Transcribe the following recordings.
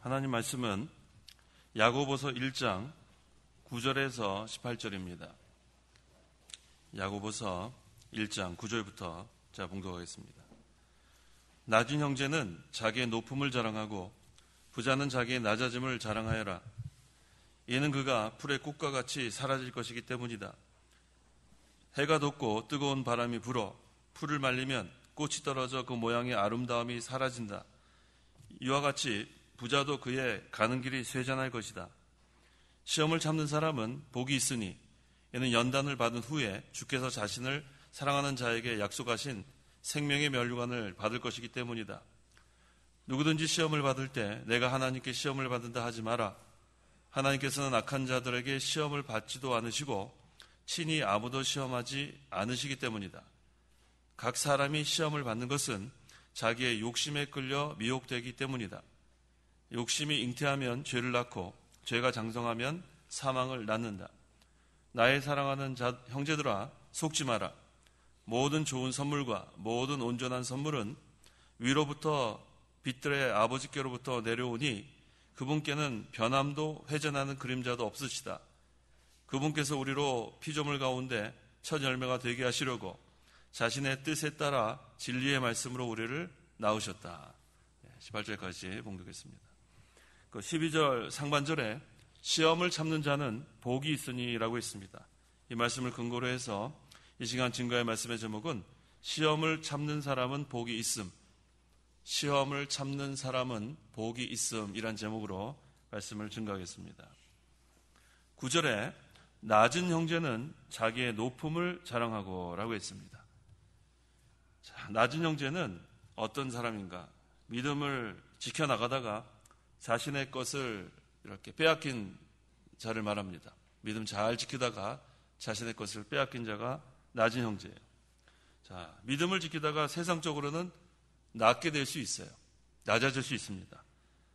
하나님 말씀은 야고보서 1장 9절에서 18절입니다. 야고보서 1장 9절부터 제가 봉독하겠습니다. 낮은 형제는 자기의 높음을 자랑하고 부자는 자기의 낮아짐을 자랑하여라. 이는 그가 풀의 꽃과 같이 사라질 것이기 때문이다. 해가 돋고 뜨거운 바람이 불어 풀을 말리면 꽃이 떨어져 그 모양의 아름다움이 사라진다. 이와 같이 부자도 그의 가는 길이 쇠잔할 것이다. 시험을 참는 사람은 복이 있으니 이는 연단을 받은 후에 주께서 자신을 사랑하는 자에게 약속하신 생명의 면류관을 받을 것이기 때문이다. 누구든지 시험을 받을 때 내가 하나님께 시험을 받는다 하지 마라. 하나님께서는 악한 자들에게 시험을 받지도 않으시고 친히 아무도 시험하지 않으시기 때문이다. 각 사람이 시험을 받는 것은 자기의 욕심에 끌려 미혹되기 때문이다. 욕심이 잉태하면 죄를 낳고 죄가 장성하면 사망을 낳는다. 나의 사랑하는 형제들아, 속지 마라. 모든 좋은 선물과 모든 온전한 선물은 위로부터 빛들의 아버지께로부터 내려오니 그분께는 변함도 회전하는 그림자도 없으시다. 그분께서 우리로 피조물 가운데 첫 열매가 되게 하시려고 자신의 뜻에 따라 진리의 말씀으로 우리를 낳으셨다. 18절까지 봉독했습니다. 12절 상반절에 시험을 참는 자는 복이 있으니라고 했습니다. 이 말씀을 근거로 해서 이 시간 증거의 말씀의 제목은 시험을 참는 사람은 복이 있음. 시험을 참는 사람은 복이 있음이란 제목으로 말씀을 증거하겠습니다. 9절에 낮은 형제는 자기의 높음을 자랑하고 라고 했습니다. 자, 낮은 형제는 어떤 사람인가? 믿음을 지켜나가다가 자신의 것을 이렇게 빼앗긴 자를 말합니다. 믿음 잘 지키다가 자신의 것을 빼앗긴 자가 낮은 형제예요. 자, 믿음을 지키다가 세상적으로는 낮게 될 수 있어요. 낮아질 수 있습니다.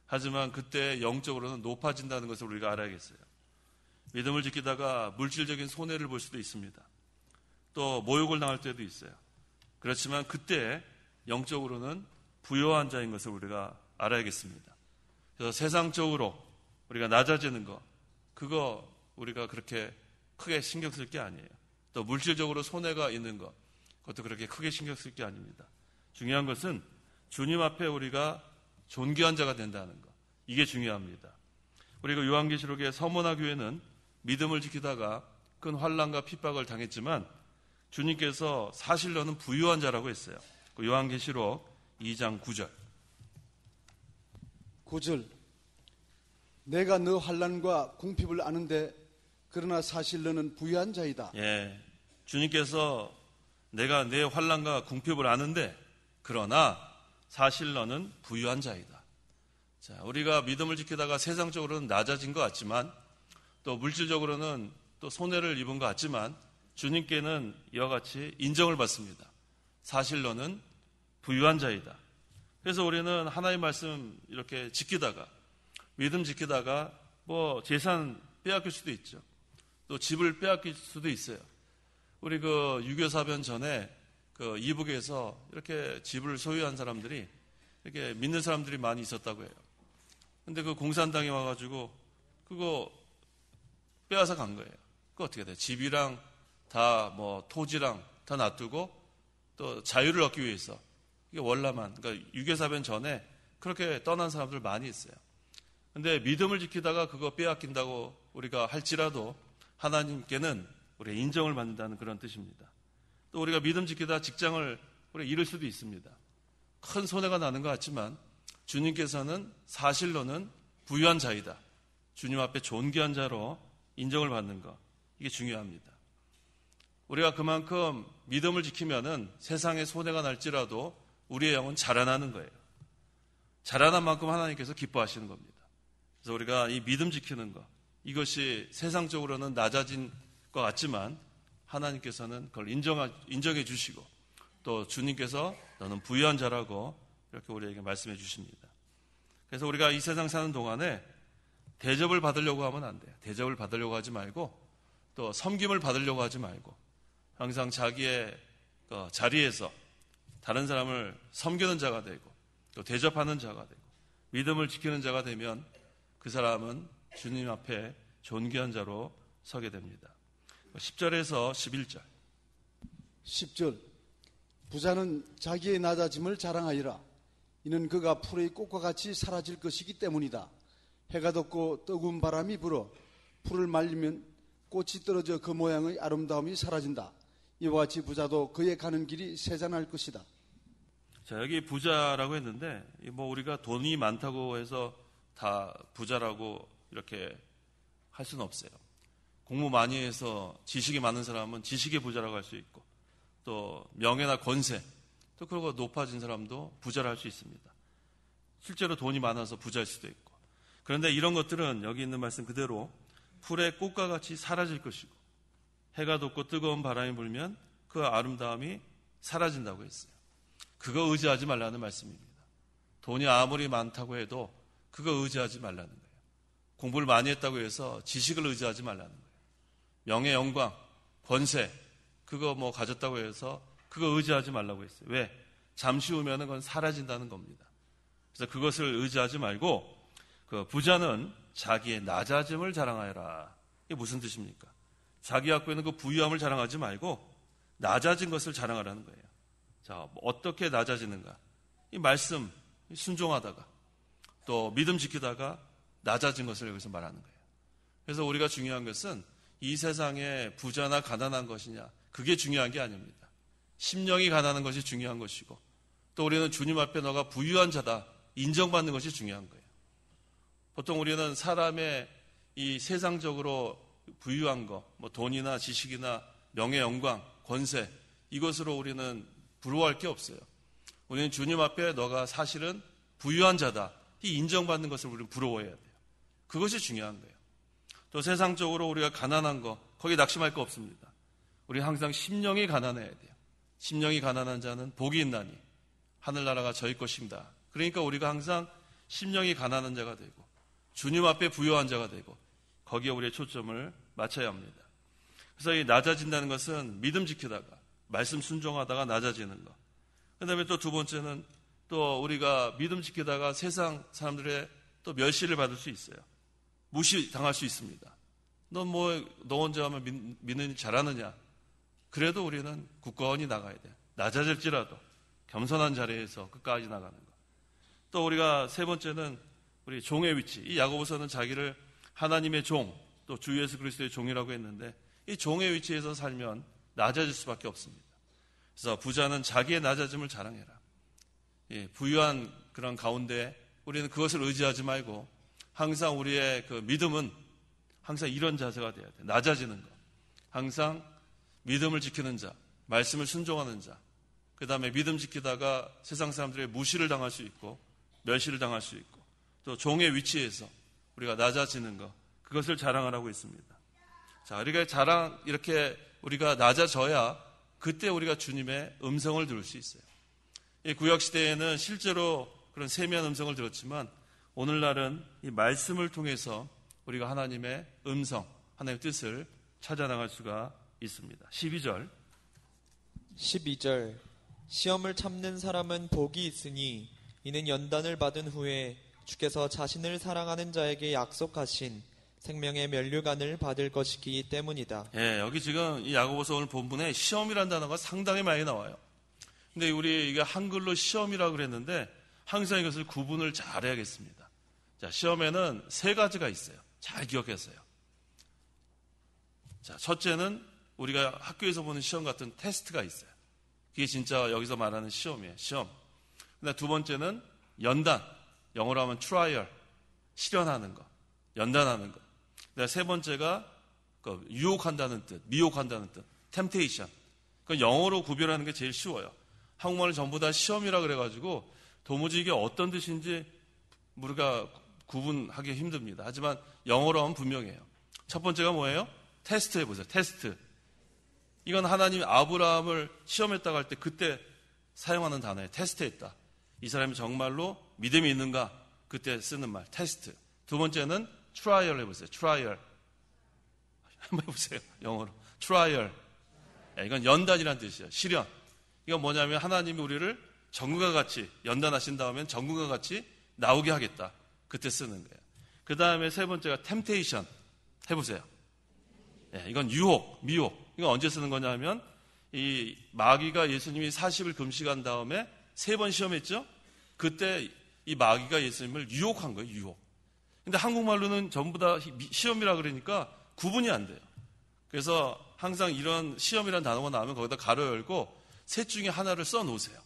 하지만 그때 영적으로는 높아진다는 것을 우리가 알아야겠어요. 믿음을 지키다가 물질적인 손해를 볼 수도 있습니다. 또 모욕을 당할 때도 있어요. 그렇지만 그때 영적으로는 부요한 자인 것을 우리가 알아야겠습니다. 그래서 세상적으로 우리가 낮아지는 거, 그거 우리가 그렇게 크게 신경 쓸 게 아니에요. 또 물질적으로 손해가 있는 거, 그것도 그렇게 크게 신경 쓸 게 아닙니다. 중요한 것은 주님 앞에 우리가 존귀한 자가 된다는 거, 이게 중요합니다. 우리가 요한계시록의 서머나 교회는 믿음을 지키다가 큰 환난과 핍박을 당했지만 주님께서 사실 너는 부유한 자라고 했어요. 요한계시록 2장 9절. 9절. 내가 너 환난과 궁핍을 아는데 그러나 사실 너는 부유한 자이다. 예, 주님께서 내가 내 환난과 궁핍을 아는데 그러나 사실 너는 부유한 자이다. 자, 우리가 믿음을 지키다가 세상적으로는 낮아진 것 같지만 또 물질적으로는 또 손해를 입은 것 같지만 주님께는 이와 같이 인정을 받습니다. 사실 너는 부유한 자이다. 그래서 우리는 하나님의 말씀 이렇게 지키다가 믿음 지키다가 뭐 재산 빼앗길 수도 있죠. 또 집을 빼앗길 수도 있어요. 우리 그 유교사변 전에 그 이북에서 이렇게 집을 소유한 사람들이 이렇게 믿는 사람들이 많이 있었다고 해요. 근데 그 공산당이 와가지고 그거 빼앗아 간 거예요. 그거 어떻게 돼요? 집이랑 다 뭐 토지랑 다 놔두고 또 자유를 얻기 위해서 이게 월남한, 그러니까 유교사변 전에 그렇게 떠난 사람들 많이 있어요. 근데 믿음을 지키다가 그거 빼앗긴다고 우리가 할지라도 하나님께는 우리가 인정을 받는다는 그런 뜻입니다. 또 우리가 믿음 지키다 직장을 우리가 잃을 수도 있습니다. 큰 손해가 나는 것 같지만 주님께서는 사실 너는 부유한 자이다. 주님 앞에 존귀한 자로 인정을 받는 것, 이게 중요합니다. 우리가 그만큼 믿음을 지키면은 세상에 손해가 날지라도 우리의 영은 자라나는 거예요. 자라난 만큼 하나님께서 기뻐하시는 겁니다. 그래서 우리가 이 믿음 지키는 것, 이것이 세상적으로는 낮아진 것 같지만 하나님께서는 그걸 인정해 주시고 또 주님께서 너는 부유한 자라고 이렇게 우리에게 말씀해 주십니다. 그래서 우리가 이 세상 사는 동안에 대접을 받으려고 하면 안 돼요. 대접을 받으려고 하지 말고 또 섬김을 받으려고 하지 말고 항상 자기의 자리에서 다른 사람을 섬기는 자가 되고 또 대접하는 자가 되고 믿음을 지키는 자가 되면 그 사람은 주님 앞에 존귀한 자로 서게 됩니다. 10절에서 11절. 10절. 부자는 자기의 낮아짐을 자랑하리라. 이는 그가 풀의 꽃과 같이 사라질 것이기 때문이다. 해가 덥고 뜨거운 바람이 불어 풀을 말리면 꽃이 떨어져 그 모양의 아름다움이 사라진다. 이와 같이 부자도 그의 가는 길이 세잔할 것이다. 자, 여기 부자라고 했는데 뭐 우리가 돈이 많다고 해서 다 부자라고 이렇게 할 수는 없어요. 공부 많이 해서 지식이 많은 사람은 지식의 부자라고 할 수 있고, 또 명예나 권세, 또 그러고 높아진 사람도 부자를 할 수 있습니다. 실제로 돈이 많아서 부자일 수도 있고. 그런데 이런 것들은 여기 있는 말씀 그대로 풀의 꽃과 같이 사라질 것이고, 해가 돋고 뜨거운 바람이 불면 그 아름다움이 사라진다고 했어요. 그거 의지하지 말라는 말씀입니다. 돈이 아무리 많다고 해도 그거 의지하지 말라는 거예요. 공부를 많이 했다고 해서 지식을 의지하지 말라는 거예요. 명예, 영광, 권세, 그거 뭐 가졌다고 해서 그거 의지하지 말라고 했어요. 왜? 잠시 후면 그건 사라진다는 겁니다. 그래서 그것을 의지하지 말고, 그 부자는 자기의 낮아짐을 자랑하여라. 이게 무슨 뜻입니까? 자기 갖고 있는 그 부유함을 자랑하지 말고 낮아진 것을 자랑하라는 거예요. 자, 어떻게 낮아지는가? 이 말씀 순종하다가 또 믿음 지키다가 낮아진 것을 여기서 말하는 거예요. 그래서 우리가 중요한 것은 이 세상에 부자나 가난한 것이냐, 그게 중요한 게 아닙니다. 심령이 가난한 것이 중요한 것이고, 또 우리는 주님 앞에 너가 부유한 자다 인정받는 것이 중요한 거예요. 보통 우리는 사람의 이 세상적으로 부유한 거, 뭐 돈이나 지식이나 명예, 영광, 권세, 이것으로 우리는 부러워할 게 없어요. 우리는 주님 앞에 너가 사실은 부유한 자다, 이 인정받는 것을 우리는 부러워해야 돼요. 그것이 중요한 거예요. 또 세상적으로 우리가 가난한 거, 거기에 낙심할 거 없습니다. 우리 항상 심령이 가난해야 돼요. 심령이 가난한 자는 복이 있나니 하늘나라가 저희 것입니다. 그러니까 우리가 항상 심령이 가난한 자가 되고 주님 앞에 부유한 자가 되고 거기에 우리의 초점을 맞춰야 합니다. 그래서 이 낮아진다는 것은 믿음 지키다가 말씀 순종하다가 낮아지는 것. 그 다음에 또 두 번째는 또 우리가 믿음 지키다가 세상 사람들의 또 멸시를 받을 수 있어요. 무시당할 수 있습니다. 너 혼자 하면 믿는 잘하느냐? 그래도 우리는 굳건히 나가야 돼요. 낮아질지라도 겸손한 자리에서 끝까지 나가는 것. 또 우리가 세 번째는 우리 종의 위치. 이 야고보서는 자기를 하나님의 종, 또 주 예수 그리스도의 종이라고 했는데 이 종의 위치에서 살면 낮아질 수밖에 없습니다. 그래서 부자는 자기의 낮아짐을 자랑해라. 부유한 그런 가운데 우리는 그것을 의지하지 말고 항상 우리의 그 믿음은 항상 이런 자세가 돼야 돼. 낮아지는 것. 항상 믿음을 지키는 자, 말씀을 순종하는 자. 그 다음에 믿음 지키다가 세상 사람들의 무시를 당할 수 있고 멸시를 당할 수 있고 또 종의 위치에서 우리가 낮아지는 것. 그것을 자랑하라고 했습니다. 자, 우리가 이렇게 우리가 낮아져야 그때 우리가 주님의 음성을 들을 수 있어요. 이 구약시대에는 실제로 그런 세미한 음성을 들었지만 오늘날은 이 말씀을 통해서 우리가 하나님의 음성, 하나님의 뜻을 찾아나갈 수가 있습니다. 12절. 시험을 참는 사람은 복이 있으니 이는 연단을 받은 후에 주께서 자신을 사랑하는 자에게 약속하신 생명의 면류관을 받을 것이기 때문이다. 예, 여기 지금 이 야고보서 오늘 본문에 시험이라는 단어가 상당히 많이 나와요. 근데 우리 이게 한글로 시험이라고 그랬는데 항상 이것을 구분을 잘 해야겠습니다. 자, 시험에는 세 가지가 있어요. 잘 기억했어요. 자, 첫째는 우리가 학교에서 보는 시험 같은 테스트가 있어요. 그게 진짜 여기서 말하는 시험이에요. 시험. 근데 두 번째는 연단. 영어로 하면 trial. 실현하는 거. 연단하는 거. 근데 세 번째가 유혹한다는 뜻, 미혹한다는 뜻. temptation. 그 영어로 구별하는 게 제일 쉬워요. 한국말을 전부 다 시험이라 그래가지고 도무지 이게 어떤 뜻인지 우리가 구분하기 힘듭니다. 하지만 영어로 하면 분명해요. 첫 번째가 뭐예요? 테스트 해보세요. 테스트. 이건 하나님이 아브라함을 시험했다고 할 때 그때 사용하는 단어예요. 테스트했다. 이 사람이 정말로 믿음이 있는가? 그때 쓰는 말. 테스트. 두 번째는 트라이얼 해보세요. 트라이얼. 한번 해보세요. 영어로. 트라이얼. 이건 연단이라는 뜻이에요. 실현. 이건 뭐냐면 하나님이 우리를 전금과 같이 연단하신 다음엔 전금과 같이 나오게 하겠다. 그때 쓰는 거예요. 그 다음에 세 번째가 템테이션. 해보세요. 예, 이건 유혹, 미혹. 이건 언제 쓰는 거냐면 이 마귀가 예수님이 40일 금식한 다음에 3번 시험했죠? 그때 이 마귀가 예수님을 유혹한 거예요. 유혹. 근데 한국말로는 전부 다 시험이라 그러니까 구분이 안 돼요. 그래서 항상 이런 시험이라는 단어가 나오면 거기다 가로 열고 셋 중에 하나를 써 놓으세요.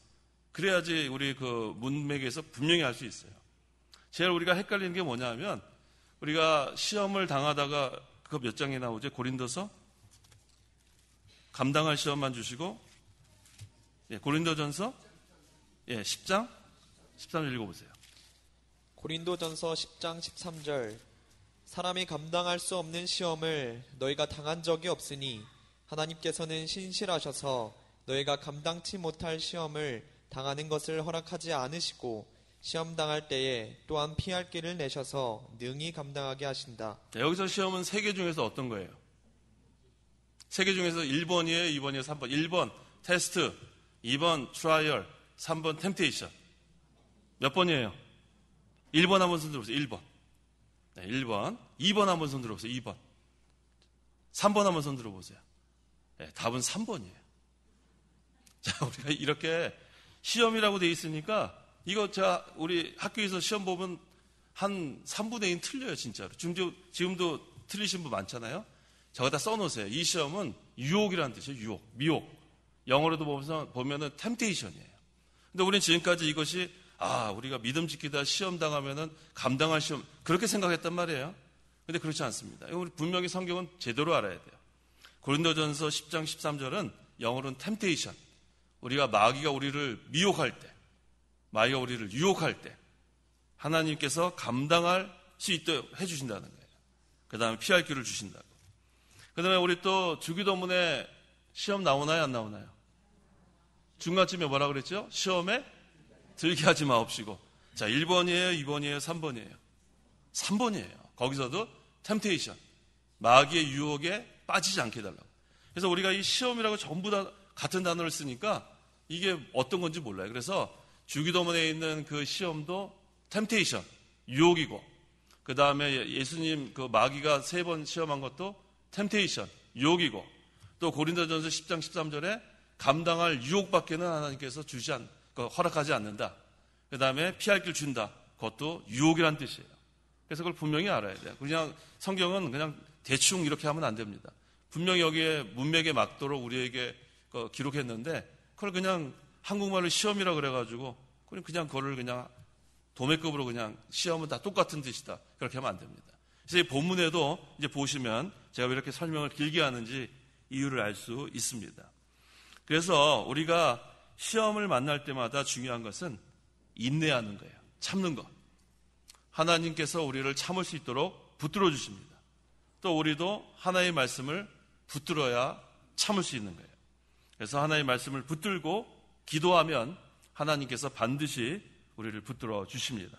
그래야지 우리 그 문맥에서 분명히 알 수 있어요. 제일 우리가 헷갈리는 게 뭐냐면 우리가 시험을 당하다가 그거 몇 장에 나오죠? 고린도서? 감당할 시험만 주시고, 예, 고린도전서? 예, 10장? 13절 읽어보세요. 고린도전서 10장 13절 사람이 감당할 수 없는 시험을 너희가 당한 적이 없으니 하나님께서는 신실하셔서 너희가 감당치 못할 시험을 당하는 것을 허락하지 않으시고 시험 당할 때에 또한 피할 길을 내셔서 능히 감당하게 하신다. 자, 여기서 시험은 3개 중에서 어떤 거예요? 3개 중에서 1번이에요, 2번이에요, 3번. 1번 테스트, 2번 트라이얼, 3번 템테이션. 몇 번이에요? 1번 한번 손 들어보세요. 1번. 네, 1번. 2번 한번 손 들어보세요. 2번. 3번 한번 손 들어보세요. 네, 답은 3번이에요. 자, 우리가 이렇게 시험이라고 돼 있으니까 이거 우리 학교에서 시험 보면 한 3분의 1 틀려요, 진짜로. 지금도 틀리신 분 많잖아요. 저기다 써놓으세요. 이 시험은 유혹이라는 뜻이에요. 유혹, 미혹. 영어로도 보면은 템테이션이에요. 근데 우리는 지금까지 이것이 우리가 믿음 지키다 시험 당하면은 감당할 시험 그렇게 생각했단 말이에요. 근데 그렇지 않습니다. 우리 분명히 성경은 제대로 알아야 돼요. 고린도전서 10장 13절은 영어로는 템테이션. 우리가 마귀가 우리를 미혹할 때, 마귀가 우리를 유혹할 때 하나님께서 감당할 수 있도록 해주신다는 거예요. 그 다음에 피할 길을 주신다고. 그 다음에 우리 또 주기도문에 시험 나오나요, 안 나오나요? 중간쯤에 뭐라 그랬죠? 시험에 들게 하지 마옵시고. 자, 1번이에요, 2번이에요, 3번이에요. 3번이에요. 거기서도 템테이션. 마귀의 유혹에 빠지지 않게 해달라고. 그래서 우리가 이 시험이라고 전부 다 같은 단어를 쓰니까 이게 어떤 건지 몰라요. 그래서 주기도문에 있는 그 시험도 템테이션, 유혹이고, 그 다음에 예수님 그 마귀가 3번 시험한 것도 템테이션, 유혹이고, 또 고린도전서 10장 13절에 감당할 유혹밖에는 하나님께서 허락하지 않는다. 그 다음에 피할 길 준다. 그것도 유혹이란 뜻이에요. 그래서 그걸 분명히 알아야 돼요. 그냥 성경은 그냥 대충 이렇게 하면 안 됩니다. 분명히 여기에 문맥에 맞도록 우리에게 기록했는데 그걸 그냥 한국말로 시험이라 그래가지고 그냥 그거를 그냥 도매급으로 그냥 시험은 다 똑같은 뜻이다. 그렇게 하면 안 됩니다. 그래서 이 본문에도 이제 보시면 제가 왜 이렇게 설명을 길게 하는지 이유를 알 수 있습니다. 그래서 우리가 시험을 만날 때마다 중요한 것은 인내하는 거예요. 참는 것. 하나님께서 우리를 참을 수 있도록 붙들어 주십니다. 또 우리도 하나님의 말씀을 붙들어야 참을 수 있는 거예요. 그래서 하나님의 말씀을 붙들고 기도하면 하나님께서 반드시 우리를 붙들어 주십니다.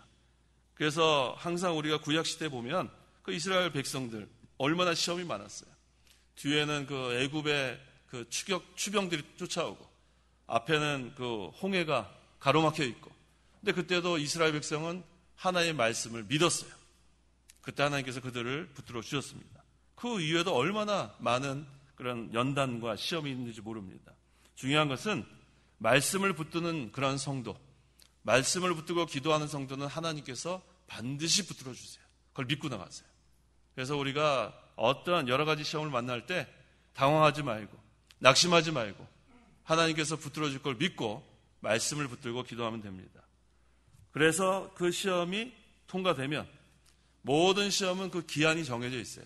그래서 항상 우리가 구약시대에 보면 그 이스라엘 백성들 얼마나 시험이 많았어요. 뒤에는 그 애굽의 그 추병들이 쫓아오고 앞에는 그 홍해가 가로막혀 있고, 근데 그때도 이스라엘 백성은 하나님의 말씀을 믿었어요. 그때 하나님께서 그들을 붙들어 주셨습니다. 그 이후에도 얼마나 많은 그런 연단과 시험이 있는지 모릅니다. 중요한 것은 말씀을 붙드는 그런 성도, 말씀을 붙들고 기도하는 성도는 하나님께서 반드시 붙들어 주세요. 그걸 믿고 나가세요. 그래서 우리가 어떠한 여러 가지 시험을 만날 때 당황하지 말고 낙심하지 말고 하나님께서 붙들어 줄 걸 믿고 말씀을 붙들고 기도하면 됩니다. 그래서 그 시험이 통과되면 모든 시험은 그 기한이 정해져 있어요.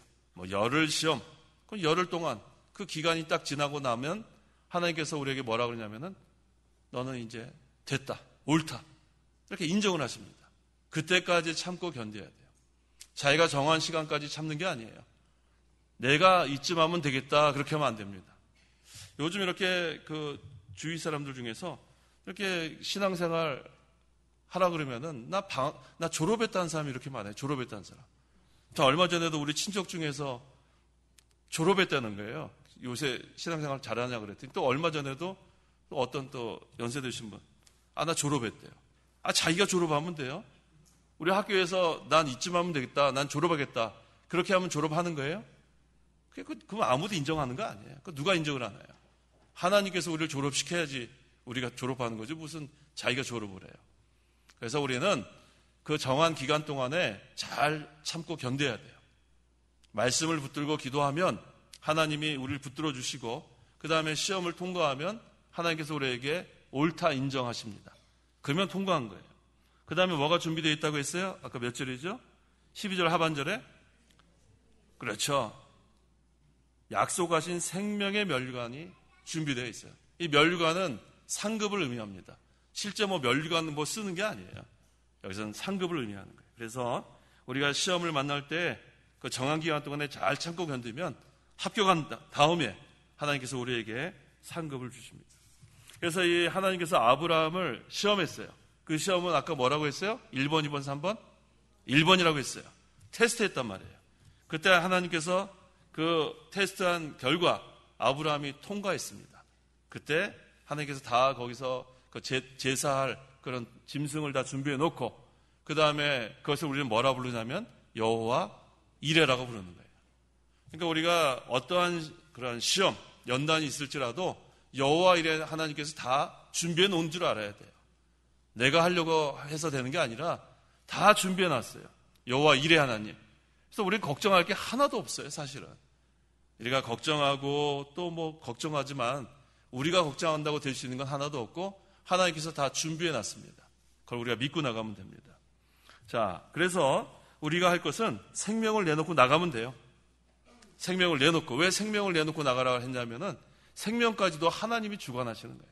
열흘 시험, 그럼 열흘 동안 그 기간이 딱 지나고 나면 하나님께서 우리에게 뭐라 그러냐면은 너는 이제 됐다, 옳다, 이렇게 인정을 하십니다. 그때까지 참고 견뎌야 돼요. 자기가 정한 시간까지 참는 게 아니에요. 내가 이쯤 하면 되겠다, 그렇게 하면 안 됩니다. 요즘 이렇게 그 주위 사람들 중에서 이렇게 신앙생활 하라 그러면은 나 졸업했다는 사람이 이렇게 많아요. 졸업했다는 사람. 저 얼마 전에도 우리 친척 중에서 졸업했다는 거예요. 요새 신앙생활 잘하냐 그랬더니 또 얼마 전에도 또 어떤 또 연세 드신 분, 나 졸업했대요. 자기가 졸업하면 돼요. 우리 학교에서 난 이쯤 하면 되겠다, 난 졸업하겠다, 그렇게 하면 졸업하는 거예요? 그럼 아무도 인정하는 거 아니에요. 누가 인정을 하나요? 하나님께서 우리를 졸업시켜야지 우리가 졸업하는 거지, 무슨 자기가 졸업을 해요. 그래서 우리는 그 정한 기간 동안에 잘 참고 견뎌야 돼요. 말씀을 붙들고 기도하면 하나님이 우리를 붙들어 주시고, 그 다음에 시험을 통과하면 하나님께서 우리에게 옳다 인정하십니다. 그러면 통과한 거예요. 그 다음에 뭐가 준비되어 있다고 했어요? 아까 몇 절이죠? 12절 하반절에? 그렇죠. 약속하신 생명의 면류관이 준비되어 있어요. 이 면류관은 상급을 의미합니다. 실제 면류관 쓰는 게 아니에요. 여기서는 상급을 의미하는 거예요. 그래서 우리가 시험을 만날 때 그 정한 기간 동안에 잘 참고 견디면 합격한 다음에 하나님께서 우리에게 상급을 주십니다. 그래서 이 하나님께서 아브라함을 시험했어요. 그 시험은 아까 뭐라고 했어요? 1번, 2번, 3번? 1번이라고 했어요. 테스트했단 말이에요. 그때 하나님께서 그 테스트한 결과 아브라함이 통과했습니다. 그때 하나님께서 다 거기서 그 제사할 그런 짐승을 다 준비해 놓고, 그 다음에 그것을 우리는 뭐라 부르냐면 여호와 이레라고 부르는 거예요. 그러니까 우리가 어떠한 그런 시험, 연단이 있을지라도 여호와 이레 하나님께서 다 준비해 놓은 줄 알아야 돼요. 내가 하려고 해서 되는 게 아니라 다 준비해 놨어요. 여호와 이레 하나님. 그래서 우리는 걱정할 게 하나도 없어요, 사실은. 우리가 걱정하고 또 걱정하지만 우리가 걱정한다고 될 수 있는 건 하나도 없고 하나님께서 다 준비해 놨습니다. 그걸 우리가 믿고 나가면 됩니다. 자, 그래서 우리가 할 것은 생명을 내놓고 나가면 돼요. 생명을 내놓고. 왜 생명을 내놓고 나가라고 했냐면은 생명까지도 하나님이 주관하시는 거예요.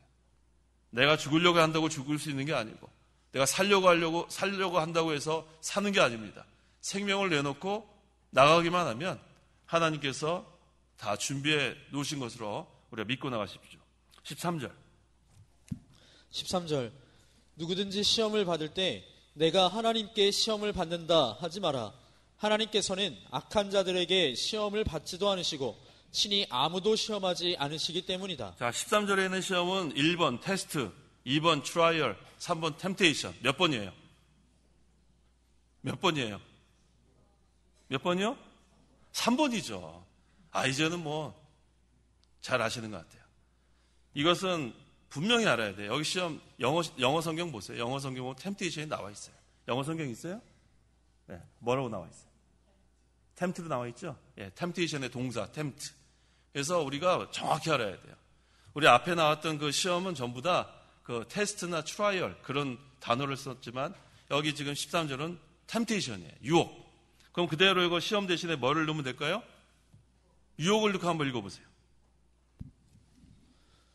내가 죽으려고 한다고 죽을 수 있는 게 아니고, 내가 살려고 한다고 해서 사는 게 아닙니다. 생명을 내놓고 나가기만 하면 하나님께서 다 준비해 놓으신 것으로 우리가 믿고 나가십시오. 13절. 누구든지 시험을 받을 때 내가 하나님께 시험을 받는다 하지 마라. 하나님께서는 악한 자들에게 시험을 받지도 않으시고 친히 아무도 시험하지 않으시기 때문이다. 자, 13절에 있는 시험은 1번 테스트, 2번 트라이얼, 3번 템테이션. 몇 번이에요? 몇 번이에요? 몇 번이요? 3번이죠. 이제는 잘 아시는 것 같아요. 이것은 분명히 알아야 돼요. 여기 시험 영어 성경 보세요. 영어 성경 보면 템테이션이 나와 있어요. 영어 성경 있어요? 네, 뭐라고 나와 있어요? 템트도 나와 있죠? 예, 템테이션의 동사 템트. 그래서 우리가 정확히 알아야 돼요. 우리 앞에 나왔던 그 시험은 전부 다 그 테스트나 트라이얼 그런 단어를 썼지만 여기 지금 13절은 템테이션이에요. 유혹. 그럼 그대로 이거 시험 대신에 뭐를 넣으면 될까요? 유혹을 넣고 한번 읽어보세요.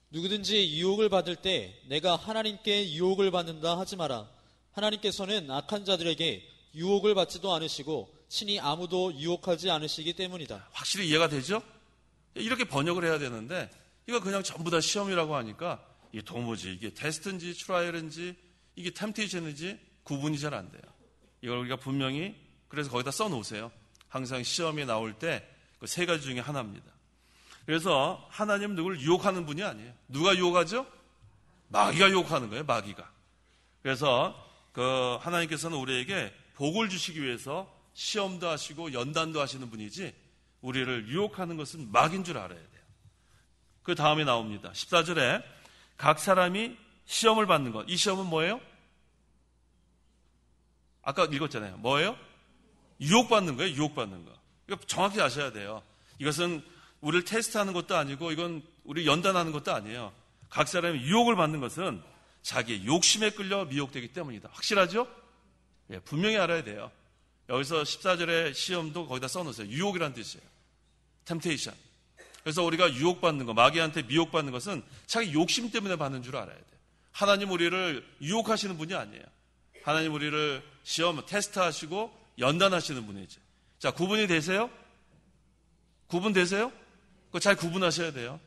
누구든지 유혹을 받을 때 내가 하나님께 유혹을 받는다 하지 마라. 하나님께서는 악한 자들에게 유혹을 받지도 않으시고 친히 아무도 유혹하지 않으시기 때문이다. 확실히 이해가 되죠? 이렇게 번역을 해야 되는데 이거 그냥 전부 다 시험이라고 하니까 이게 도무지 이게 테스트인지 트라이얼인지 이게 템테이션인지 구분이 잘 안 돼요. 이걸 우리가 분명히 그래서 거기다 써놓으세요. 항상 시험이 나올 때 그 세 가지 중에 하나입니다. 그래서 하나님은 누구를 유혹하는 분이 아니에요. 누가 유혹하죠? 마귀가 유혹하는 거예요. 마귀가. 그래서 그 하나님께서는 우리에게 복을 주시기 위해서 시험도 하시고 연단도 하시는 분이지 우리를 유혹하는 것은 마귀인 줄 알아야 돼요. 그 다음에 나옵니다. 14절에 각 사람이 시험을 받는 것. 이 시험은 뭐예요? 아까 읽었잖아요. 뭐예요? 유혹받는 거예요. 유혹받는 거. 이거 정확히 아셔야 돼요. 이것은 우리를 테스트하는 것도 아니고 이건 우리 연단하는 것도 아니에요. 각 사람이 유혹을 받는 것은 자기의 욕심에 끌려 미혹되기 때문이다. 확실하죠? 예, 분명히 알아야 돼요. 여기서 14절에 시험도 거기다 써놓으세요. 유혹이라는 뜻이에요. 템테이션. 그래서 우리가 유혹받는 거, 마귀한테 미혹받는 것은 자기 욕심 때문에 받는 줄 알아야 돼요. 하나님 우리를 유혹하시는 분이 아니에요. 하나님 우리를 시험, 테스트하시고 연단하시는 분이죠. 자, 구분이 되세요? 구분되세요? 그거 잘 구분하셔야 돼요.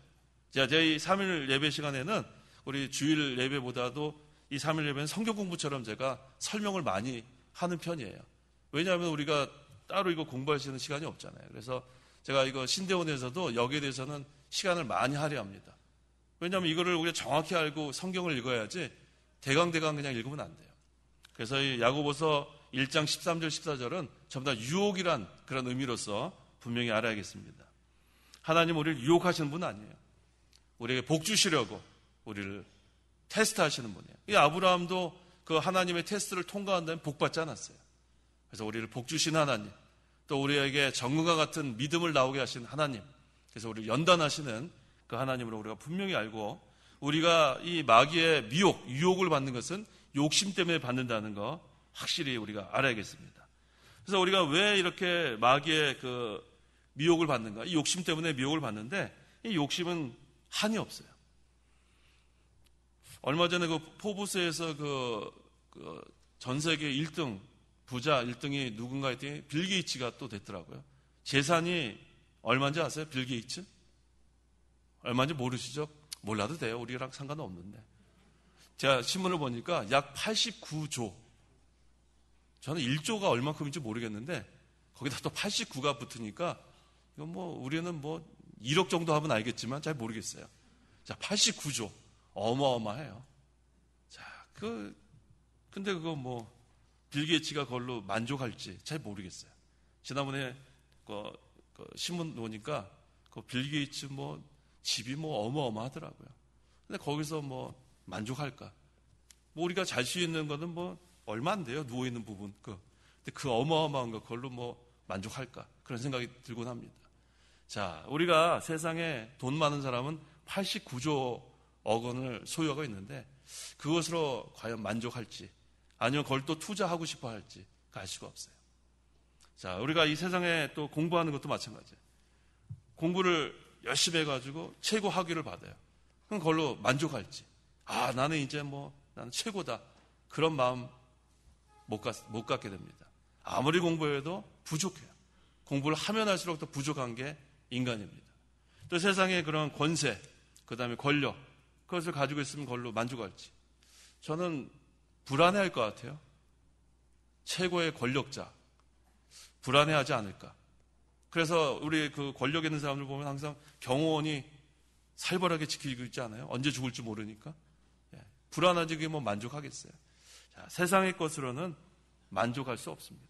자, 저희 3일 예배 시간에는 우리 주일 예배보다도 이 3일 예배는 성경 공부처럼 제가 설명을 많이 하는 편이에요. 왜냐하면 우리가 따로 이거 공부할 수 있는 시간이 없잖아요. 그래서 제가 이거 신대원에서도 여기에 대해서는 시간을 많이 할애합니다. 왜냐하면 이거를 우리가 정확히 알고 성경을 읽어야지 대강 그냥 읽으면 안 돼요. 그래서 이 야고보서 1장 13절 14절은 전부 다 유혹이란 그런 의미로서 분명히 알아야겠습니다. 하나님 우리를 유혹하시는 분은 아니에요. 우리에게 복 주시려고 우리를 테스트하시는 분이에요. 이 아브라함도 그 하나님의 테스트를 통과한다면 복 받지 않았어요. 그래서 우리를 복 주신 하나님, 또 우리에게 정금과 같은 믿음을 나오게 하신 하나님, 그래서 우리를 연단하시는 그 하나님으로 우리가 분명히 알고, 우리가 이 마귀의 유혹을 받는 것은 욕심 때문에 받는다는 거 확실히 우리가 알아야겠습니다. 그래서 우리가 왜 이렇게 마귀의 그 미혹을 받는가? 이 욕심 때문에 미혹을 받는데, 이 욕심은 한이 없어요. 얼마 전에 그 포브스에서 전 세계 1등 부자 1등이 누군가 했더니 빌 게이츠가 또 됐더라고요. 재산이 얼마인지 아세요? 빌 게이츠? 얼마인지 모르시죠? 몰라도 돼요. 우리랑 상관은 없는데. 제가 신문을 보니까 약 89조. 저는 1조가 얼마큼인지 모르겠는데 거기다 또 89가 붙으니까 이건 우리는 1억 정도 하면 알겠지만 잘 모르겠어요. 자, 89조. 어마어마해요. 자, 근데 그거 빌 게이츠가 그걸로 만족할지 잘 모르겠어요. 지난번에 신문 보니까 빌 게이츠 집이 어마어마하더라고요. 근데 거기서 만족할까? 우리가 잘 수 있는 거는 얼마 안 돼요. 누워있는 부분. 근데 그 어마어마한 거 그걸로 만족할까? 그런 생각이 들곤 합니다. 자, 우리가 세상에 돈 많은 사람은 89조 억원을 소유하고 있는데 그것으로 과연 만족할지 아니면 그걸 또 투자하고 싶어 할지 알 수가 없어요. 자, 우리가 이 세상에 또 공부하는 것도 마찬가지예요. 공부를 열심히 해가지고 최고 학위를 받아요. 그럼 그걸로 만족할지, 나는 이제 나는 최고다, 그런 마음 못 갖게 됩니다. 아무리 공부해도 부족해요. 공부를 하면 할수록 더 부족한 게 인간입니다. 또 세상에 그런 권세, 그 다음에 권력, 그것을 가지고 있으면 그걸로 만족할지, 저는 불안해할 것 같아요. 최고의 권력자 불안해하지 않을까. 그래서 우리 그 권력 있는 사람들 보면 항상 경호원이 살벌하게 지키고 있지 않아요? 언제 죽을지 모르니까. 불안하지 그게 만족하겠어요. 자, 세상의 것으로는 만족할 수 없습니다.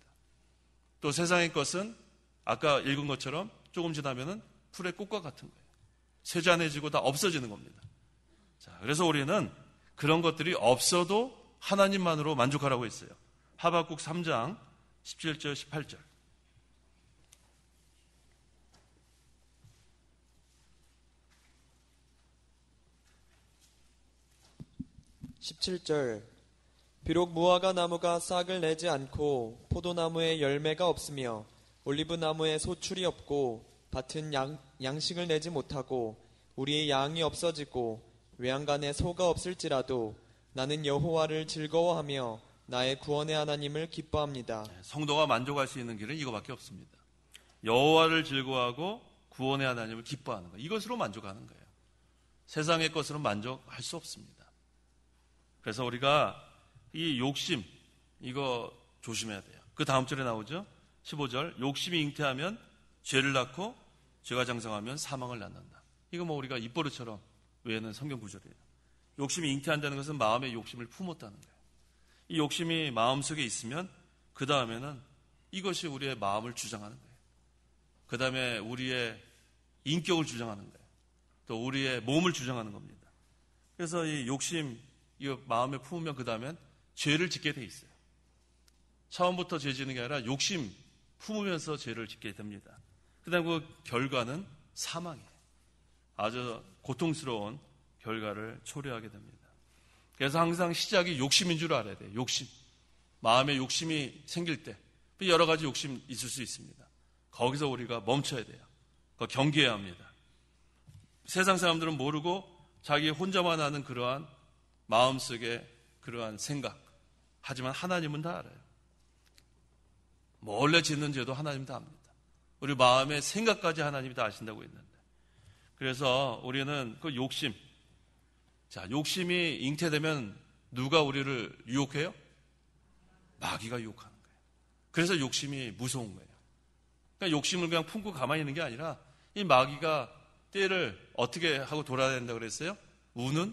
또 세상의 것은 아까 읽은 것처럼 조금 지나면은 풀의 꽃과 같은 거예요. 쇠잔해지고 다 없어지는 겁니다. 자, 그래서 우리는 그런 것들이 없어도 하나님만으로 만족하라고 했어요. 하박국 3장 17절 18절. 17절. 비록 무화과 나무가 싹을 내지 않고 포도나무에 열매가 없으며 올리브나무에 소출이 없고 밭은 양식을 내지 못하고 우리의 양이 없어지고 외양간에 소가 없을지라도 나는 여호와를 즐거워하며 나의 구원의 하나님을 기뻐합니다. 성도가 만족할 수 있는 길은 이거밖에 없습니다. 여호와를 즐거워하고 구원의 하나님을 기뻐하는 것, 이것으로 만족하는 거예요. 세상의 것으로 만족할 수 없습니다. 그래서 우리가 이 욕심, 이거 조심해야 돼요. 그 다음 절에 나오죠. 15절. 욕심이 잉태하면 죄를 낳고 죄가 장성하면 사망을 낳는다. 이거 우리가 입버릇처럼 외우는 성경 구절이에요. 욕심이 잉태한다는 것은 마음의 욕심을 품었다는 거예요. 이 욕심이 마음속에 있으면 그 다음에는 이것이 우리의 마음을 주장하는 거예요. 그 다음에 우리의 인격을 주장하는 거예요. 또 우리의 몸을 주장하는 겁니다. 그래서 이 욕심, 이 마음에 품으면 그 다음엔 죄를 짓게 돼 있어요. 처음부터 죄 짓는 게 아니라 욕심 품으면서 죄를 짓게 됩니다. 그 다음 그 결과는 사망이에요. 아주 고통스러운 결과를 초래하게 됩니다. 그래서 항상 시작이 욕심인 줄 알아야 돼요. 욕심. 마음에 욕심이 생길 때 여러 가지 욕심 있을 수 있습니다. 거기서 우리가 멈춰야 돼요. 경계해야 합니다. 세상 사람들은 모르고 자기 혼자만 아는 그러한 마음속에 그러한 생각, 하지만 하나님은 다 알아요. 원래 짓는 죄도 하나님 다 압니다. 우리 마음의 생각까지 하나님이 다 아신다고 했는데, 그래서 우리는 그 욕심, 자, 욕심이 잉태되면 누가 우리를 유혹해요? 마귀가 유혹하는 거예요. 그래서 욕심이 무서운 거예요. 그러니까 욕심을 그냥 품고 가만히 있는 게 아니라 이 마귀가 때를 어떻게 하고 돌아다닌다고 그랬어요? 우는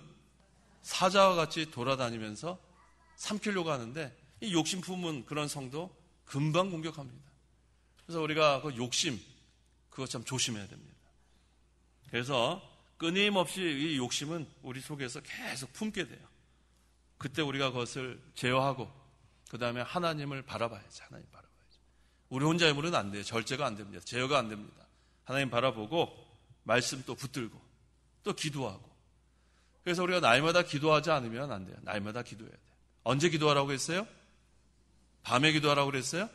사자와 같이 돌아다니면서 삼키려고 하는데 이 욕심 품은 그런 성도 금방 공격합니다. 그래서 우리가 그 욕심, 그거 참 조심해야 됩니다. 그래서 끊임없이 이 욕심은 우리 속에서 계속 품게 돼요. 그때 우리가 그것을 제어하고 그 다음에 하나님을 바라봐야지. 하나님 바라봐야지. 우리 혼자 힘으로는 안 돼요. 절제가 안 됩니다. 제어가 안 됩니다. 하나님 바라보고 말씀 또 붙들고 또 기도하고. 그래서 우리가 날마다 기도하지 않으면 안 돼요. 날마다 기도해야 돼요. 언제 기도하라고 했어요? 밤에 기도하라고 그랬어요?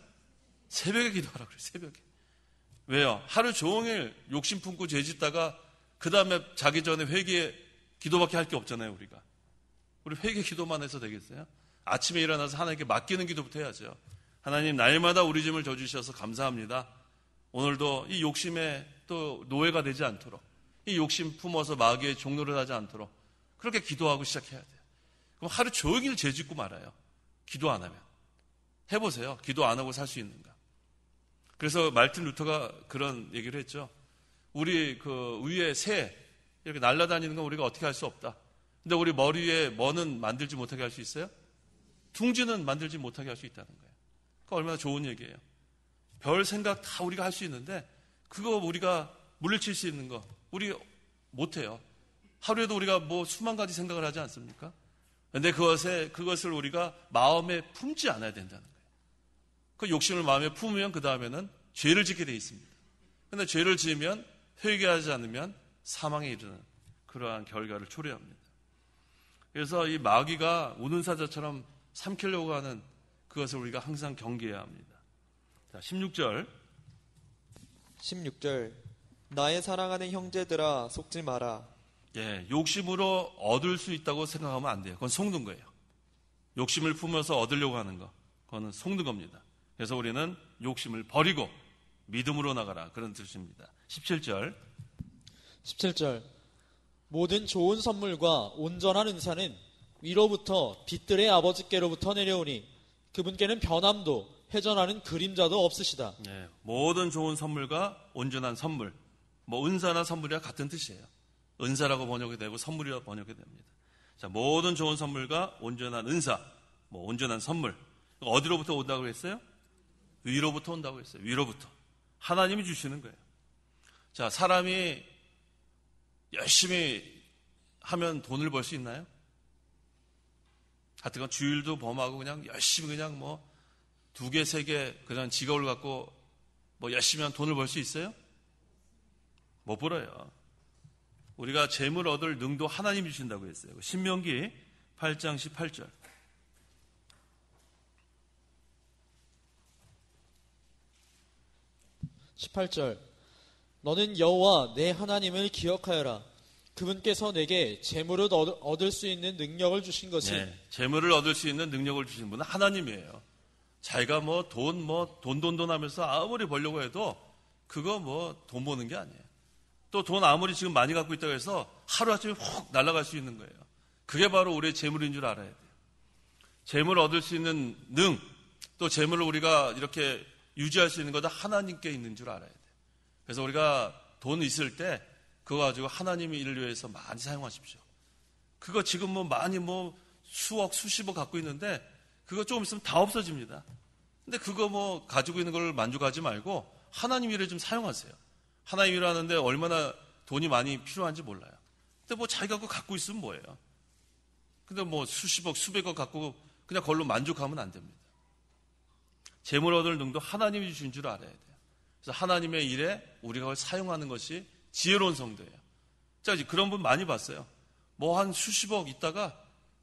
새벽에 기도하라고 그랬어요. 새벽에. 왜요? 하루 종일 욕심 품고 죄짓다가 그 다음에 자기 전에 회개 기도밖에 할 게 없잖아요. 우리가. 우리 회개 기도만 해서 되겠어요? 아침에 일어나서 하나님께 맡기는 기도부터 해야죠. 하나님 날마다 우리 짐을 져주셔서 감사합니다. 오늘도 이 욕심에 또 노예가 되지 않도록, 이 욕심 품어서 마귀의 종노를 하지 않도록 그렇게 기도하고 시작해야 돼요. 그럼 하루 종일 죄짓고 말아요. 기도 안 하면. 해보세요. 기도 안 하고 살 수 있는가. 그래서 말틴 루터가 그런 얘기를 했죠. 우리 그 위에 새 이렇게 날아다니는 건 우리가 어떻게 할 수 없다. 근데 우리 머리 위에 뭐는 만들지 못하게 할 수 있어요? 둥지는 만들지 못하게 할 수 있다는 거예요. 그러니까 얼마나 좋은 얘기예요. 별 생각 다 우리가 할 수 있는데 그거 우리가 물리칠 수 있는 거 우리 못해요. 하루에도 우리가 뭐 수만 가지 생각을 하지 않습니까? 그런데 그것을 우리가 마음에 품지 않아야 된다는 거예요. 그 욕심을 마음에 품으면 그 다음에는 죄를 짓게 돼 있습니다. 그런데 죄를 지으면 회개하지 않으면 사망에 이르는 그러한 결과를 초래합니다. 그래서 이 마귀가 우는 사자처럼 삼키려고 하는 그것을 우리가 항상 경계해야 합니다. 자, 16절. 나의 사랑하는 형제들아 속지 마라. 예, 욕심으로 얻을 수 있다고 생각하면 안 돼요. 그건 속는 거예요. 욕심을 품어서 얻으려고 하는 거. 그거는 속는 겁니다. 그래서 우리는 욕심을 버리고 믿음으로 나가라. 그런 뜻입니다. 17절. 모든 좋은 선물과 온전한 은사는 위로부터 빛들의 아버지께로부터 내려오니 그분께는 변함도 회전하는 그림자도 없으시다. 예, 모든 좋은 선물과 온전한 선물. 뭐 은사나 선물이랑 같은 뜻이에요. 은사라고 번역이 되고 선물이라고 번역이 됩니다. 자, 모든 좋은 선물과 온전한 은사, 뭐 온전한 선물. 어디로부터 온다고 했어요? 위로부터 온다고 했어요. 위로부터. 하나님이 주시는 거예요. 자, 사람이 열심히 하면 돈을 벌 수 있나요? 하여튼 주일도 범하고 그냥 열심히 그냥 뭐 2개, 3개 그냥 직업을 갖고 뭐 열심히 하면 돈을 벌 수 있어요? 못 벌어요. 우리가 재물 얻을 능도 하나님이 주신다고 했어요. 신명기 8장 18절. 18절. 너는 여호와 내 하나님을 기억하여라. 그분께서 내게 재물을 얻을 수 있는 능력을 주신 것이 재물을 얻을 수 있는 능력을 주신 분은 하나님이에요. 자기가 뭐 돈 하면서 아무리 벌려고 해도 그거 뭐 돈 버는 게 아니에요. 또 돈 아무리 지금 많이 갖고 있다고 해서 하루아침에 훅 날아갈 수 있는 거예요. 그게 바로 우리의 재물인 줄 알아야 돼요. 재물을 얻을 수 있는 또 재물을 우리가 이렇게 유지할 수 있는 것도 하나님께 있는 줄 알아야 돼요. 그래서 우리가 돈 있을 때 그거 가지고 하나님의 일을 위해서 많이 사용하십시오. 그거 지금 뭐 많이 뭐 수억, 수십억 갖고 있는데 그거 조금 있으면 다 없어집니다. 근데 그거 뭐 가지고 있는 걸 만족하지 말고 하나님 일에 좀 사용하세요. 하나님 일 하는데 얼마나 돈이 많이 필요한지 몰라요. 근데 뭐 자기가 그거 갖고 있으면 뭐예요? 근데 뭐 수십억, 수백억 갖고 그냥 그걸로 만족하면 안 됩니다. 재물 얻을 능도 하나님이 주신 줄 알아야 돼요. 그래서 하나님의 일에 우리가 그걸 사용하는 것이 지혜로운 성도예요. 자, 그런 분 많이 봤어요. 뭐 한 수십억 있다가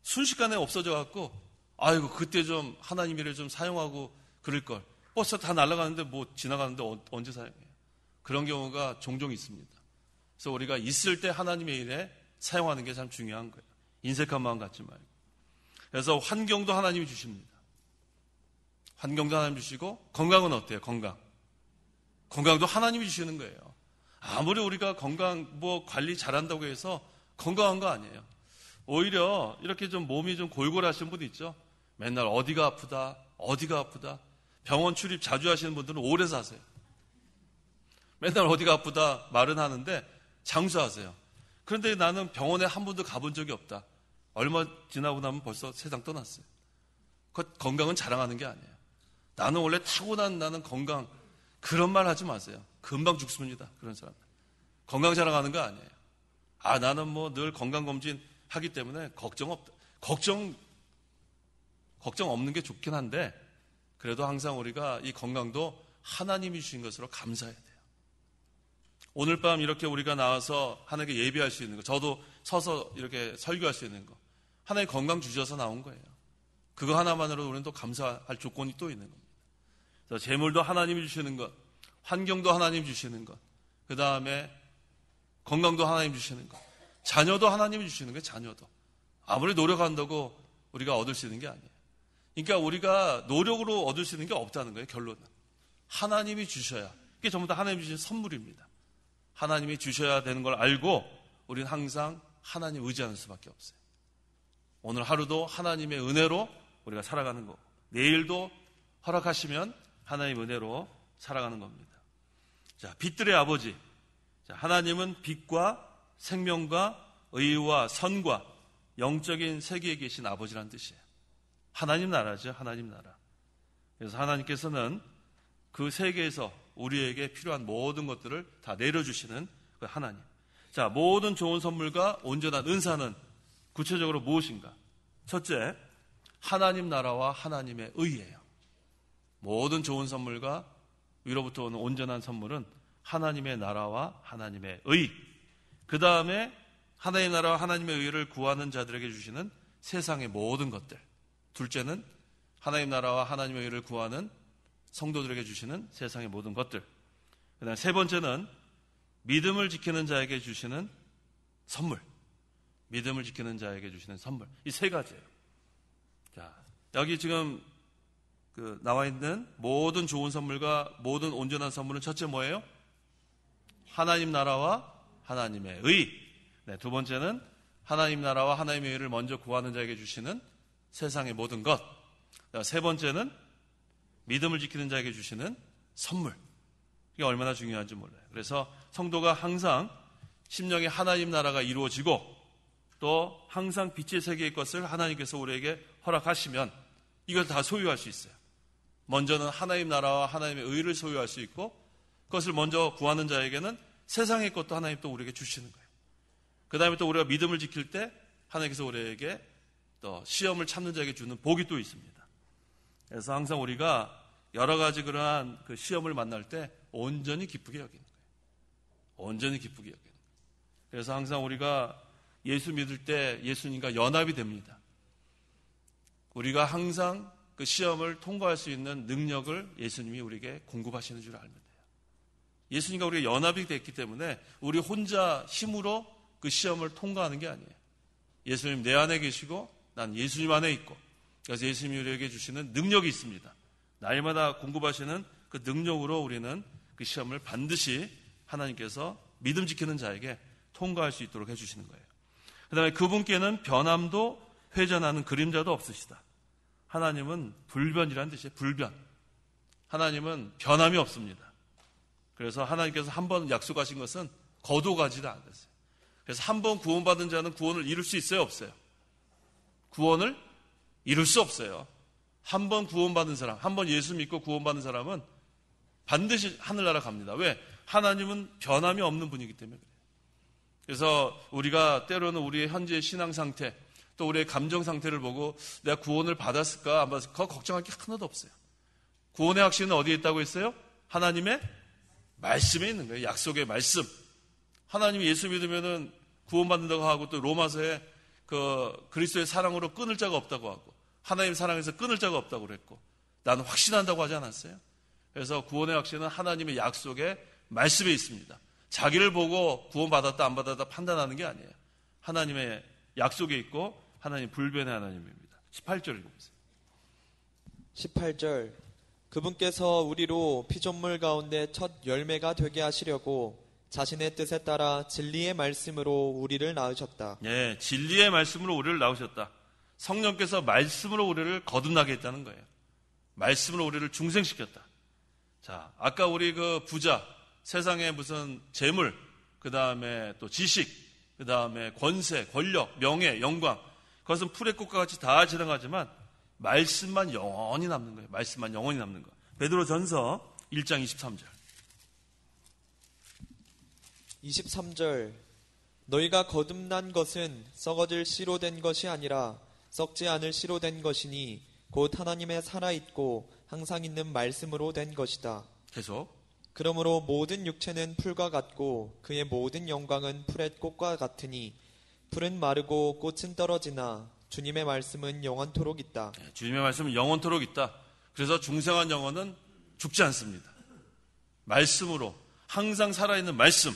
순식간에 없어져 갖고 아이고 그때 좀 하나님 일을 좀 사용하고 그럴 걸. 버스 다 날아가는데 뭐 지나가는데 언제 사용해요? 그런 경우가 종종 있습니다. 그래서 우리가 있을 때 하나님의 일에 사용하는 게 참 중요한 거예요. 인색한 마음 갖지 말고. 그래서 환경도 하나님이 주십니다. 환경도 하나님 주시고 건강은 어때요? 건강도 하나님이 주시는 거예요. 아무리 우리가 건강 뭐 관리 잘한다고 해서 건강한 거 아니에요. 오히려 이렇게 좀 몸이 좀 골골하신 분 있죠. 맨날 어디가 아프다. 병원 출입 자주 하시는 분들은 오래 사세요. 맨날 어디가 아프다 말은 하는데 장수하세요. 그런데 나는 병원에 한 번도 가본 적이 없다. 얼마 지나고 나면 벌써 세상 떠났어요. 건강은 자랑하는 게 아니에요. 나는 원래 타고난 나는 건강, 그런 말 하지 마세요. 금방 죽습니다. 그런 사람들. 건강 자랑하는 거 아니에요. 나는 뭐 늘 건강검진 하기 때문에 걱정 없는 게 좋긴 한데, 그래도 항상 우리가 이 건강도 하나님이 주신 것으로 감사해야 돼요. 오늘 밤 이렇게 우리가 나와서 하나님께 예배할 수 있는 거, 저도 서서 이렇게 설교할 수 있는 거, 하나님 건강 주셔서 나온 거예요. 그거 하나만으로도 우리는 또 감사할 조건이 또 있는 겁니다. 그래서 재물도 하나님이 주시는 것, 환경도 하나님이 주시는 것, 그 다음에 건강도 하나님이 주시는 것, 자녀도 하나님이 주시는 거예요. 자녀도 아무리 노력한다고 우리가 얻을 수 있는 게 아니에요. 그러니까 우리가 노력으로 얻을 수 있는 게 없다는 거예요. 결론은 하나님이 주셔야, 이게 전부 다 하나님이 주신 선물입니다. 하나님이 주셔야 되는 걸 알고 우리는 항상 하나님 의지하는 수밖에 없어요. 오늘 하루도 하나님의 은혜로 우리가 살아가는 거고, 내일도 허락하시면 하나님의 은혜로 살아가는 겁니다. 자, 빛들의 아버지. 자, 하나님은 빛과 생명과 의와 선과 영적인 세계에 계신 아버지라는 뜻이에요. 하나님 나라죠. 하나님 나라. 그래서 하나님께서는 그 세계에서 우리에게 필요한 모든 것들을 다 내려주시는 그 하나님. 자, 모든 좋은 선물과 온전한 은사는 구체적으로 무엇인가? 첫째, 하나님 나라와 하나님의 의예요. 모든 좋은 선물과 위로부터 오는 온전한 선물은 하나님의 나라와 하나님의 의. 그 다음에 하나님의 나라와 하나님의 의를 구하는 자들에게 주시는 세상의 모든 것들. 둘째는 하나님 나라와 하나님의 의를 구하는 성도들에게 주시는 세상의 모든 것들. 그 다음에 세 번째는 믿음을 지키는 자에게 주시는 선물. 믿음을 지키는 자에게 주시는 선물. 이 세 가지예요. 자, 여기 지금 나와 있는 모든 좋은 선물과 모든 온전한 선물은 첫째 뭐예요? 하나님 나라와 하나님의 의. 네, 두 번째는 하나님 나라와 하나님의 의를 먼저 구하는 자에게 주시는 세상의 모든 것. 세 번째는 믿음을 지키는 자에게 주시는 선물. 이게 얼마나 중요한지 몰라요. 그래서 성도가 항상 심령에 하나님 나라가 이루어지고 또 항상 빛의 세계의 것을 하나님께서 우리에게 허락하시면 이걸 다 소유할 수 있어요. 먼저는 하나님 나라와 하나님의 의를 소유할 수 있고, 그것을 먼저 구하는 자에게는 세상의 것도 하나님 또 우리에게 주시는 거예요. 그 다음에 또 우리가 믿음을 지킬 때 하나님께서 우리에게 또 시험을 참는 자에게 주는 복이 또 있습니다. 그래서 항상 우리가 여러 가지 그러한 그 시험을 만날 때 온전히 기쁘게 여기는 거예요. 온전히 기쁘게 여기는 거예요. 그래서 항상 우리가 예수 믿을 때 예수님과 연합이 됩니다. 우리가 항상 그 시험을 통과할 수 있는 능력을 예수님이 우리에게 공급하시는 줄 알면 돼요. 예수님과 우리가 연합이 됐기 때문에 우리 혼자 힘으로 그 시험을 통과하는 게 아니에요. 예수님 내 안에 계시고 난 예수님 안에 있고, 그래서 예수님이 우리에게 주시는 능력이 있습니다. 날마다 공급하시는 그 능력으로 우리는 그 시험을 반드시 하나님께서 믿음 지키는 자에게 통과할 수 있도록 해주시는 거예요. 그 다음에 그분께는 변함도 회전하는 그림자도 없으시다. 하나님은 불변이라는 뜻이에요. 불변. 하나님은 변함이 없습니다. 그래서 하나님께서 한 번 약속하신 것은 거둬가지도 않았어요. 그래서 한 번 구원받은 자는 구원을 이룰 수 있어요? 없어요? 구원을 이룰 수 없어요. 한 번 구원받은 사람, 한 번 예수 믿고 구원받은 사람은 반드시 하늘나라 갑니다. 왜? 하나님은 변함이 없는 분이기 때문에 그래요. 그래서 우리가 때로는 우리의 현재의 신앙 상태, 또 우리의 감정 상태를 보고 내가 구원을 받았을까 안 받았을까 걱정할 게 하나도 없어요. 구원의 확신은 어디에 있다고 했어요? 하나님의 말씀에 있는 거예요. 약속의 말씀. 하나님이 예수 믿으면은 구원받는다고 하고, 또 로마서에 그리스도의 사랑으로 끊을 자가 없다고 하고, 하나님 사랑에서 끊을 자가 없다고 그랬고, 나는 확신한다고 하지 않았어요? 그래서 구원의 확신은 하나님의 약속의 말씀에 있습니다. 자기를 보고 구원받았다 안 받았다 판단하는 게 아니에요. 하나님의 약속에 있고 하나님 불변의 하나님입니다. 18절 읽어보세요. 18절. 그분께서 우리로 피조물 가운데 첫 열매가 되게 하시려고 자신의 뜻에 따라 진리의 말씀으로 우리를 낳으셨다. 예, 진리의 말씀으로 우리를 낳으셨다. 성령께서 말씀으로 우리를 거듭나게 했다는 거예요. 말씀으로 우리를 중생시켰다. 자, 아까 우리 그 부자, 세상에 무슨 재물, 그 다음에 또 지식, 그 다음에 권세, 권력, 명예, 영광, 그것은 풀의 꽃과 같이 다 지나가지만 말씀만 영원히 남는 거예요. 말씀만 영원히 남는 거. 베드로전서 1장 23절. 23절 너희가 거듭난 것은 썩어질 씨로 된 것이 아니라 썩지 않을 씨로 된 것이니 곧 하나님의 살아있고 항상 있는 말씀으로 된 것이다. 계속. 그러므로 모든 육체는 풀과 같고 그의 모든 영광은 풀의 꽃과 같으니 풀은 마르고 꽃은 떨어지나 주님의 말씀은 영원토록 있다. 주님의 말씀은 영원토록 있다. 그래서 중생한 영혼은 죽지 않습니다. 말씀으로 항상 살아있는 말씀,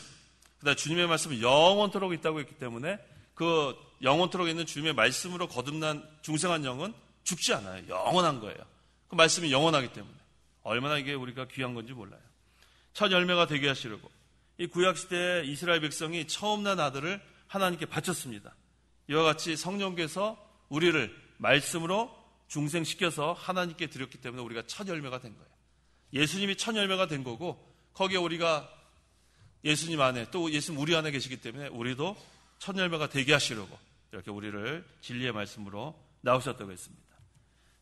그다음에 주님의 말씀은 영원토록 있다고 했기 때문에 그 영원토록 있는 주님의 말씀으로 거듭난 중생한 영은 죽지 않아요. 영원한 거예요. 그 말씀이 영원하기 때문에 얼마나 이게 우리가 귀한 건지 몰라요. 첫 열매가 되게 하시려고 이 구약시대에 이스라엘 백성이 처음 난 아들을 하나님께 바쳤습니다. 이와 같이 성령께서 우리를 말씀으로 중생시켜서 하나님께 드렸기 때문에 우리가 첫 열매가 된 거예요. 예수님이 첫 열매가 된 거고 거기에 우리가 예수님 안에 또 예수님 우리 안에 계시기 때문에 우리도 첫 열매가 되게 하시려고 이렇게 우리를 진리의 말씀으로 나오셨다고 했습니다.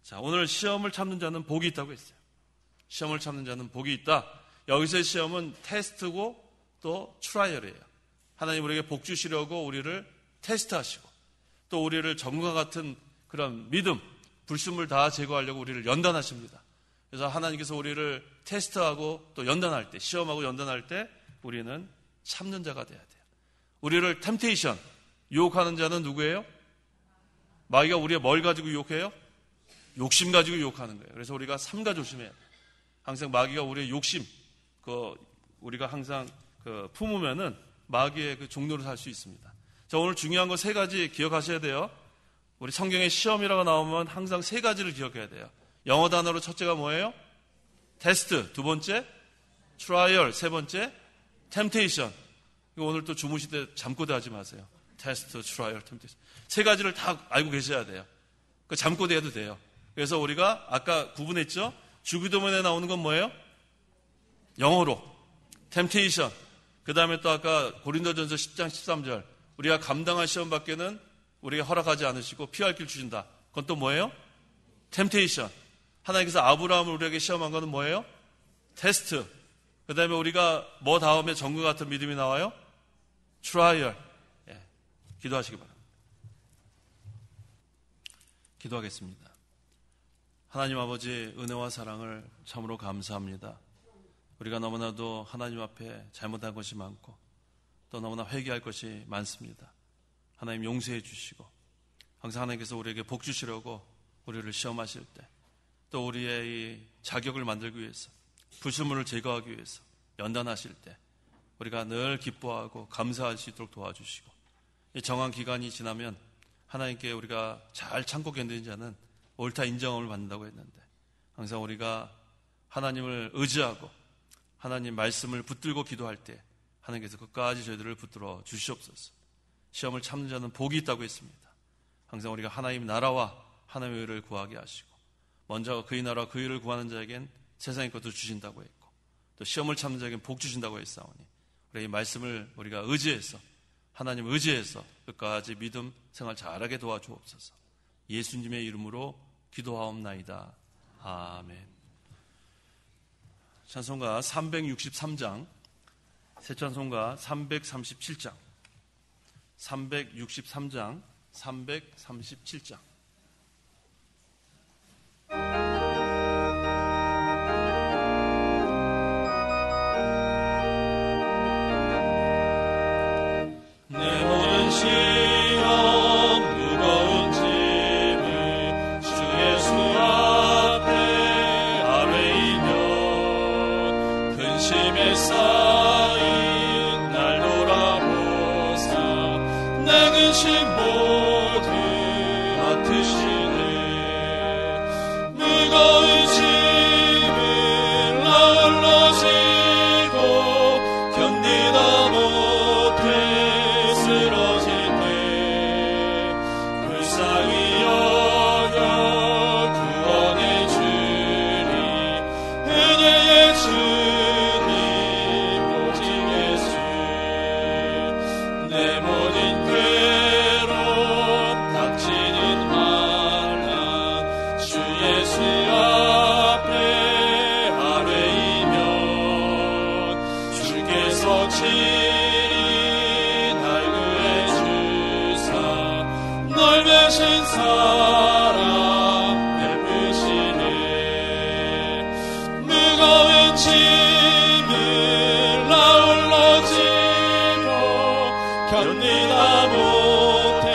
자, 오늘 시험을 참는 자는 복이 있다고 했어요. 시험을 참는 자는 복이 있다. 여기서의 시험은 테스트고 또 트라이얼이에요. 하나님 우리에게 복 주시려고 우리를 테스트하시고 또 우리를 전과 같은 그런 믿음, 불순물 다 제거하려고 우리를 연단하십니다. 그래서 하나님께서 우리를 테스트하고 또 연단할 때, 시험하고 연단할 때 우리는 참는 자가 돼야 돼요. 우리를 템테이션, 유혹하는 자는 누구예요? 마귀가 우리의 뭘 가지고 유혹해요? 욕심 가지고 유혹하는 거예요. 그래서 우리가 삼가 조심해야 돼요. 항상 마귀가 우리의 욕심, 우리가 항상 품으면은 마귀의 그 종로를 살 수 있습니다. 자, 오늘 중요한 거 세 가지 기억하셔야 돼요. 우리 성경에 시험이라고 나오면 항상 세 가지를 기억해야 돼요. 영어 단어로 첫째가 뭐예요? 테스트. 두 번째, 트라이얼. 세 번째, 템테이션. 이거 오늘 또 주무실 때 잠꼬대 하지 마세요. 테스트, 트라이얼, 템테이션. 세 가지를 다 알고 계셔야 돼요. 그 잠꼬대 해도 돼요. 그래서 우리가 아까 구분했죠? 주기도문에 나오는 건 뭐예요? 영어로. 템테이션. 그 다음에 또 아까 고린도전서 10장 13절. 우리가 감당할 시험 밖에는 우리가 허락하지 않으시고 피할 길 주신다. 그건 또 뭐예요? 템테이션. 하나님께서 아브라함을 우리에게 시험한 거는 뭐예요? 테스트. 그 다음에 우리가 뭐 다음에 정글 같은 믿음이 나와요? 트라이얼. 예. 기도하시기 바랍니다. 기도하겠습니다. 하나님 아버지 은혜와 사랑을 참으로 감사합니다. 우리가 너무나도 하나님 앞에 잘못한 것이 많고 또 너무나 회개할 것이 많습니다. 하나님 용서해 주시고 항상 하나님께서 우리에게 복 주시려고 우리를 시험하실 때 또 우리의 이 자격을 만들기 위해서 불순물을 제거하기 위해서 연단하실 때 우리가 늘 기뻐하고 감사할 수 있도록 도와주시고 이 정한 기간이 지나면 하나님께 우리가 잘 참고 견디는 자는 옳다 인정함을 받는다고 했는데 항상 우리가 하나님을 의지하고 하나님 말씀을 붙들고 기도할 때 하나님께서 끝까지 저희들을 붙들어 주시옵소서. 시험을 참는 자는 복이 있다고 했습니다. 항상 우리가 하나님 나라와 하나님의 의를 구하게 하시고 먼저 그의 나라와 그의 의를 구하는 자에겐 세상의 것도 주신다고 했고 또 시험을 참는 자에겐 복 주신다고 했사오니 우리 이 말씀을 우리가 의지해서 하나님 의지해서 끝까지 믿음 생활 잘하게 도와주옵소서. 예수님의 이름으로 기도하옵나이다. 아멘. 찬송가 363장, 새 찬송가 337장, 363장, 337장. 내 모든 시험 무거운 짐을 주 예수 앞에 아뢰이며 근심에 쌓인 날 돌아보사 내 근심 모두 맡으시네. 무거운 짐을 나홀로 지고 견디다 못해 쓰러질 때 불쌍히 여겨 구원해 주리. 은혜의 주님 오직 예수. 내 모든 괴로움 주께서 친히 날 구해주사 널 대신 사랑 베푸시네. 무거운 짐을 나 홀로 지고 견디다 못해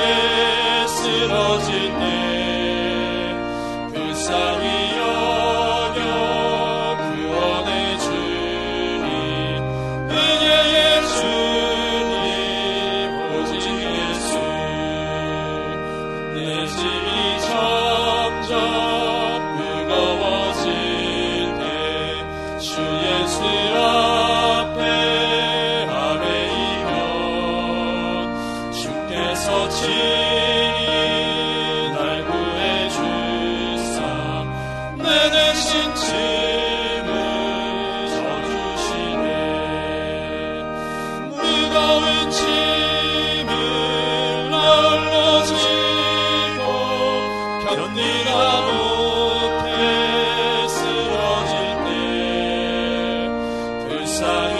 쓰러질 때 불쌍히 여겨 구원해 주니 은혜의 주님 오직 예수. 내 짐이 점점 무거워질 때 주 예수 앞에 아뢰이면 주께서 친히 날 구해주사 내 대신 짐을 져주시네. 무거운 짐을 나 홀로 지고 견디다 못해 쓰러질 때 불쌍히